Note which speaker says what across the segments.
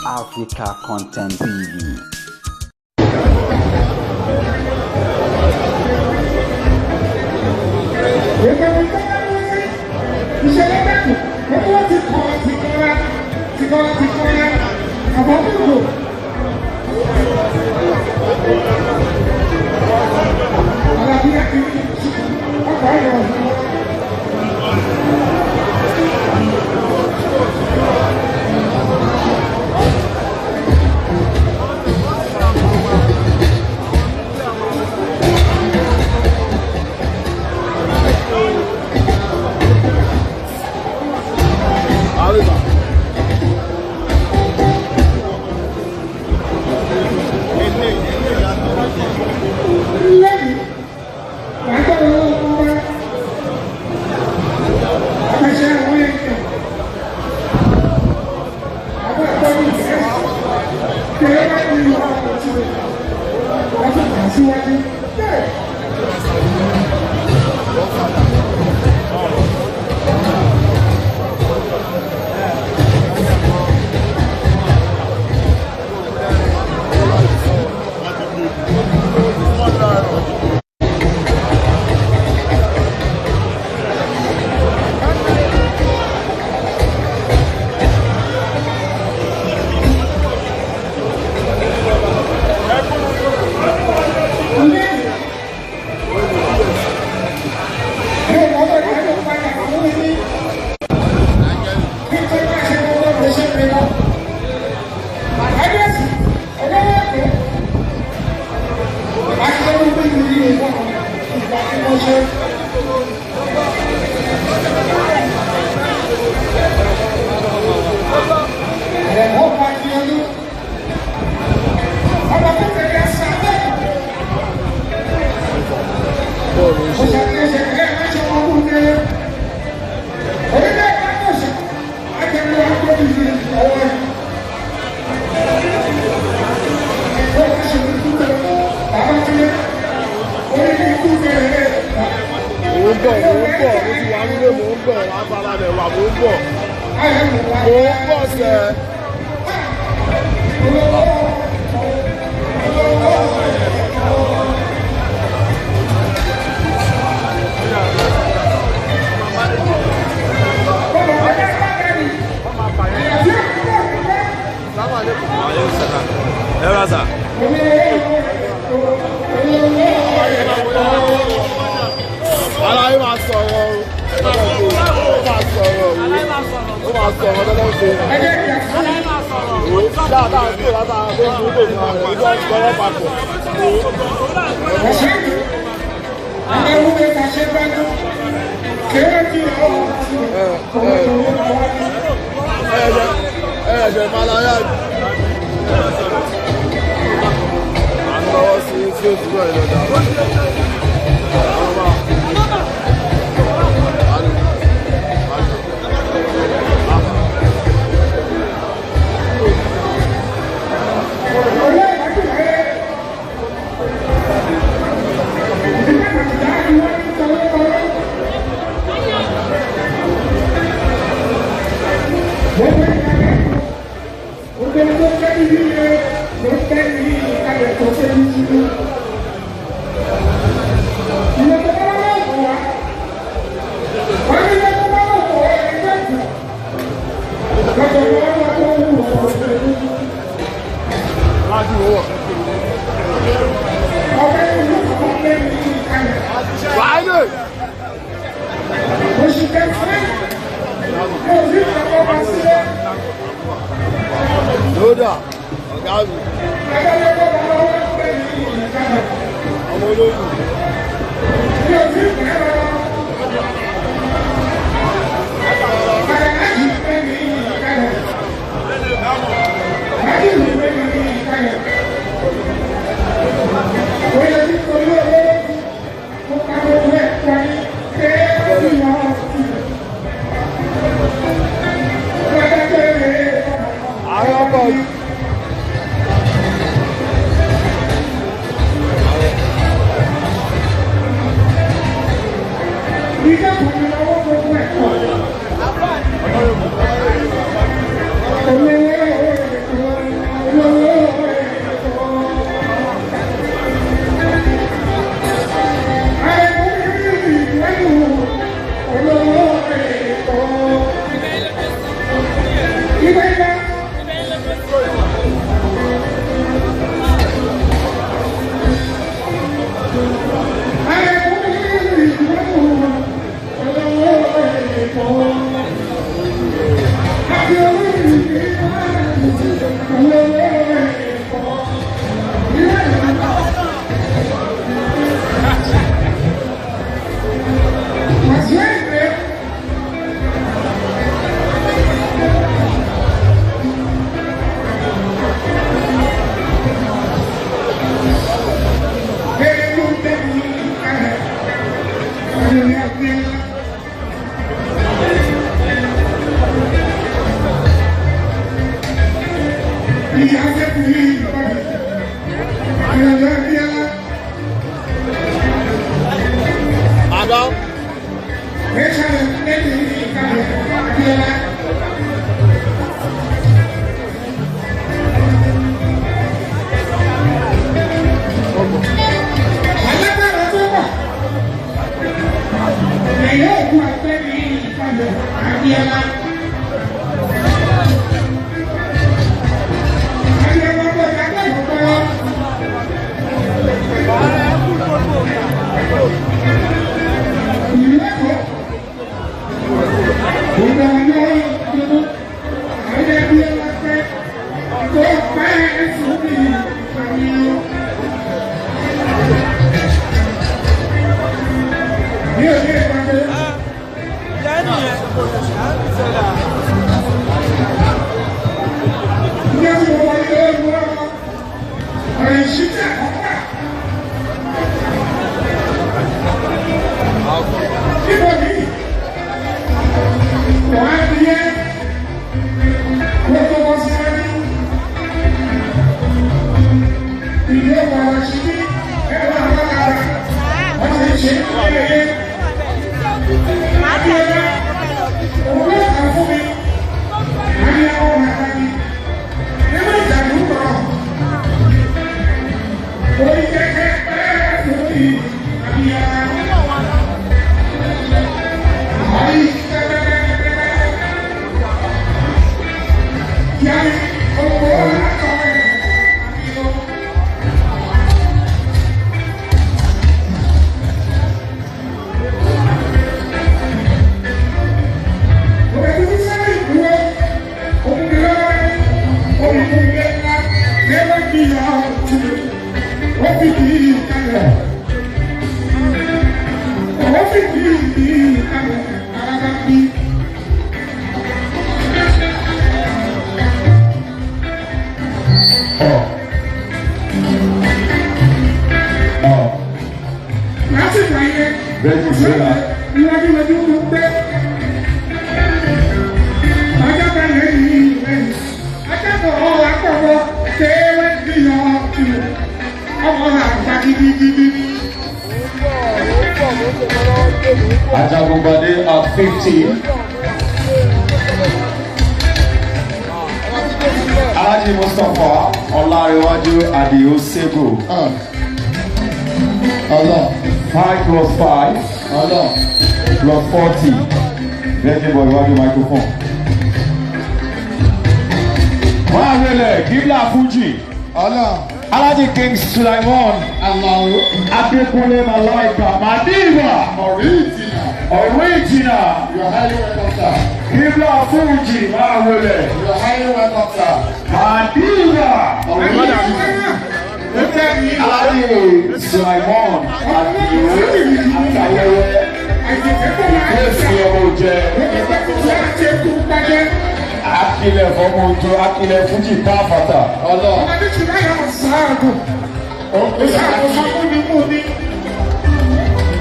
Speaker 1: Africa Content TV.
Speaker 2: Ajagungbade at 15. Alhaji Mustafa Olarewaju Adio Sego. 5 plus 5 plus 40. Virgin boy, what the microphone? Wahele, Gibla Fuji. Alhaji King Sulaiman. Adekunle Malaika Madiba. Original.
Speaker 3: You are highly welcome, sir.
Speaker 2: Gibla Fuji. Wahele.
Speaker 3: You are highly welcome, sir.
Speaker 2: Madiba. Alhaji Sulaiman. Atayewe. Kesi Omoje. Akile Fomojo. Akile Fuji Tafata.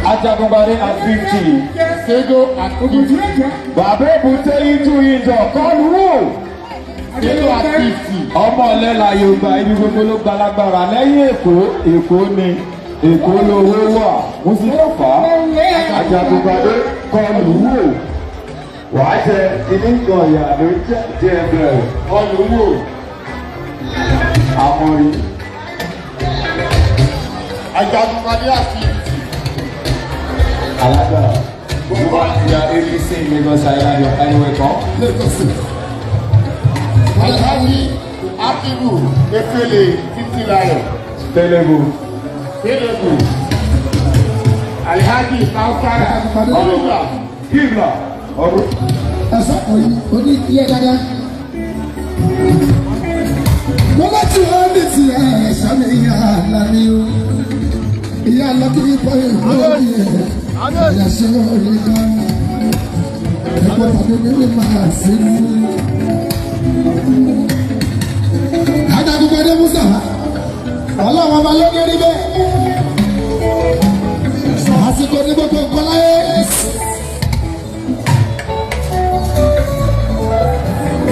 Speaker 2: Ajagungbade at 50.
Speaker 3: Sego at 50.
Speaker 2: Bàbá Èbúté into ìjọ kọlu wò.
Speaker 3: Sego at 50.
Speaker 2: Ọmọ ọ̀lẹ́la Yorùbá ibi gbogbo ló gbalagbára lẹ́yìn Èkó ni Èkó lówó wà. Mùsùlùmá Ajagungbade kọlu wò. Wàá jẹ ilé ìjọ ìyá ló jẹ bẹ̀rẹ̀.
Speaker 3: Kọlu wò.
Speaker 2: Àmọ̀rí.
Speaker 3: Ajagungbade at 50.
Speaker 2: Alága. You are ABC in Lagos Island, you're highly welcome.
Speaker 3: Alhaji Akibu Efele Titilayo.
Speaker 2: Tẹlẹbu.
Speaker 3: Telebu. Alhaji Kausara Ọlọ́gbà.
Speaker 2: Kíbla. Ọdún.
Speaker 4: Ẹ̀sọ́ òní iye dáadáa. Mo bá tí wọ́n ní ti ẹ̀ṣọ́ mi ìyá àlàní o. Ìyá lọ́kì bọ́ ìwé orí ẹ̀. Ìyá ṣe orí kan. Ẹ̀kọ́ tàbí mímí máa ṣe fún mi.